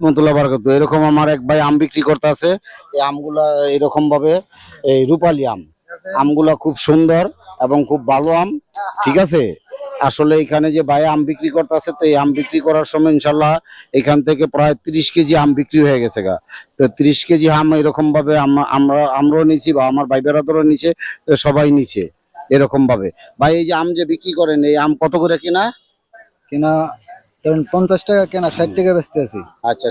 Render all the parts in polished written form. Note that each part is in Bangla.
রহমতুল্লাহ বারাকাতু। এরকম আমার এক ভাই আম বিক্রি করতে আছে। এই আমগুলা এরকম ভাবে এই রূপালী আম, আমগুলা খুব সুন্দর এবং খুব ভালো আম। ঠিক আছে, আসলে এখানে যে ভাই আম বিক্রি করতে আছে, তো এই আম বিক্রি করার সময় ইনশাল্লাহ এখান থেকে প্রায় 30 কেজি আম বিক্রি হয়ে গেছে গা। তো 30 কেজি আম এরকম ভাবে আমরাও নিছি বা আমার ভাই বেড়াদেরও নিচে, তো সবাই নিচে এরকম ভাবে। ভাই এই যে আম যে বিক্রি করেন, এই আম কত করে কিনা? কিনা ধরুন 50 টাকা কেনা, 60 টাকা বেচতে আছি। আচ্ছা,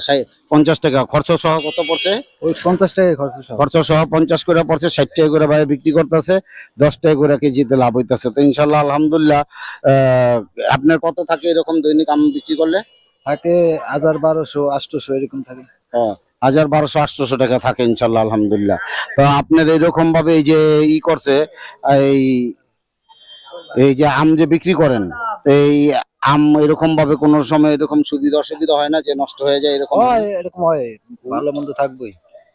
50 টাকা খরচ সহ কত পড়ছে? ওই 50 টাকা খরচ সব। খরচ সহ 50 করে পড়ছে, 60 টাকা করে ভাই বিক্রি করতেছে, 10 টাকা করে কেজিতে লাভ হইতেছে। তো ইনশাল্লাহ আলহামদুলিল্লাহ। আপনার কত থাকে এরকম দৈনিক আম বিক্রি করলে? থাকে 1000, 1200, 800 এরকম থাকে। 1000, 1200, 800 টাকা থাকে ইনশাল্লাহ আলহামদুলিল্লাহ। তো আপনার এরকম ভাবে এই যে করছে, এই এই যে আম যে বিক্রি করেন, এই আম এরকম ভাবে কোনো সময় এরকম সুবিধা অসুবিধা হয় না যে নষ্ট হয়ে যায়? এরকম হয়, এরকম হয়, ভালো মন্দ থাকবেই।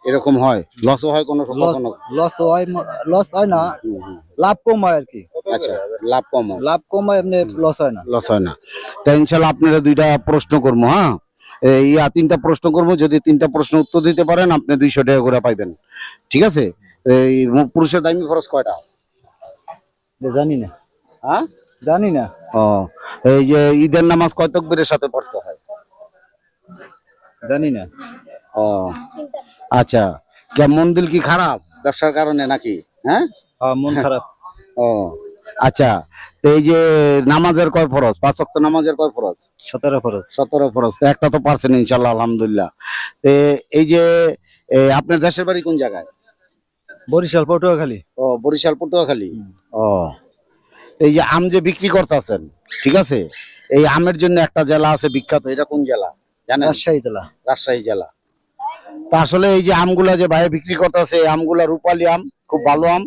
এরকম হয়, লসও হয় কোনো কখনো? লস হয় না, লাভ কম হয় আর কি। আচ্ছা, লাভ কম হয়, লাভ কম হয়, এমনি লস হয় না। লস হয় না। তাই ইনশাল্লাহ আপনারা দুইটা প্রশ্ন করবো। হ্যাঁ, তিনটা প্রশ্ন করবো, যদি তিনটা প্রশ্ন উত্তর দিতে পারেন আপনি 200 টাকা করে পাইবেন। ঠিক আছে? এই পুরুষের দামি খরচ কয়টা? জানি না। হ্যাঁ, জানি না। ও, এই যে ঈদের নামাজ কয় তাকবীরের সাথে পড়তে হয়? জানি না। ও আচ্ছা, মন দিল কি খারাপ ব্যবসার কারণে নাকি? হ্যাঁ, মন খারাপ। ও আচ্ছা, তো এই যে নামাজের কয় ফরজ? 5 ওয়াক্ত নামাজের কয় ফরজ? 17 খরচ। 17 ফরজ। তো একটা তো পারছেন ইনশাল্লাহ আলহামদুলিল্লাহ। এই যে আপনার দেশের বাড়ি কোন জায়গায়? বরিশাল, পটুয়াখালী। ও, বরিশাল পটুয়াখালী। ও, এই যে আম যে বিক্রি করতেছেন, ঠিক আছে, এই আমের জন্য একটা জেলা আছে বিখ্যাত, এটা কোন জেলা জানেন? রাজশাহী জেলা। রাজশাহী জেলা। তা আসলে এই যে আমগুলা যে বাইরে বিক্রি করতেছে, এই আমগুলা রূপালী আম, খুব ভালো আম।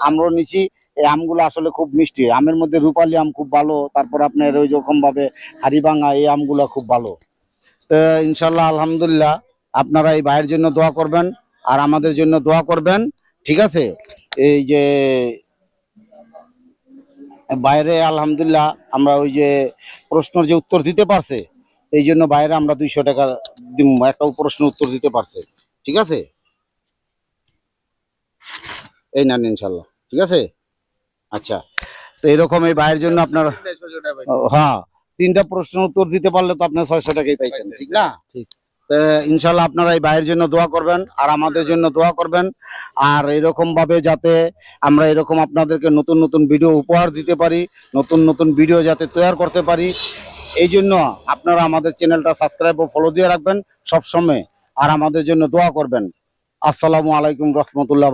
আমরাও নিছি। এই আমগুলো আসলে খুব মিষ্টি, আমের মধ্যে রূপালী আম খুব ভালো। তারপর আপনার ওই রকম ভাবে হাড়িভাঙা এই আমগুলা খুব ভালো। তো ইনশাল্লাহ আলহামদুলিল্লাহ আপনারা এই ভাইয়ের জন্য দোয়া করবেন আর আমাদের জন্য দোয়া করবেন। ঠিক আছে? এই যে বাইরে আলহামদুলিল্লাহ আমরা ওই যে প্রশ্নের যে উত্তর দিতে পারছে, এই জন্য বাইরে আমরা 200 টাকা দিব, একটা প্রশ্ন উত্তর দিতে পারছে। ঠিক আছে, এই নেন ইনশাল্লাহ। ঠিক আছে, আচ্ছা। তো এরকম এই ভাইয়ের জন্য আপনার, হ্যাঁ, 3টা প্রশ্নের উত্তর দিতে পারলে তো আপনার 600 টাকাই পাইতেন, ঠিক না? ঠিক। ইনশাল্লাহ আপনারা এই ভাইয়ের জন্য দোয়া করবেন আর আমাদের জন্য দোয়া করবেন। আর এরকম ভাবে যাতে আমরা এরকম আপনাদেরকে নতুন নতুন ভিডিও উপহার দিতে পারি, নতুন নতুন ভিডিও যাতে তৈরি করতে পারি, এই জন্য আপনারা আমাদের চ্যানেলটা সাবস্ক্রাইব ও ফলো দিয়ে রাখবেন সব সময়, আর আমাদের জন্য দোয়া করবেন। আসসালামু আলাইকুম রহমতুল্লাহ।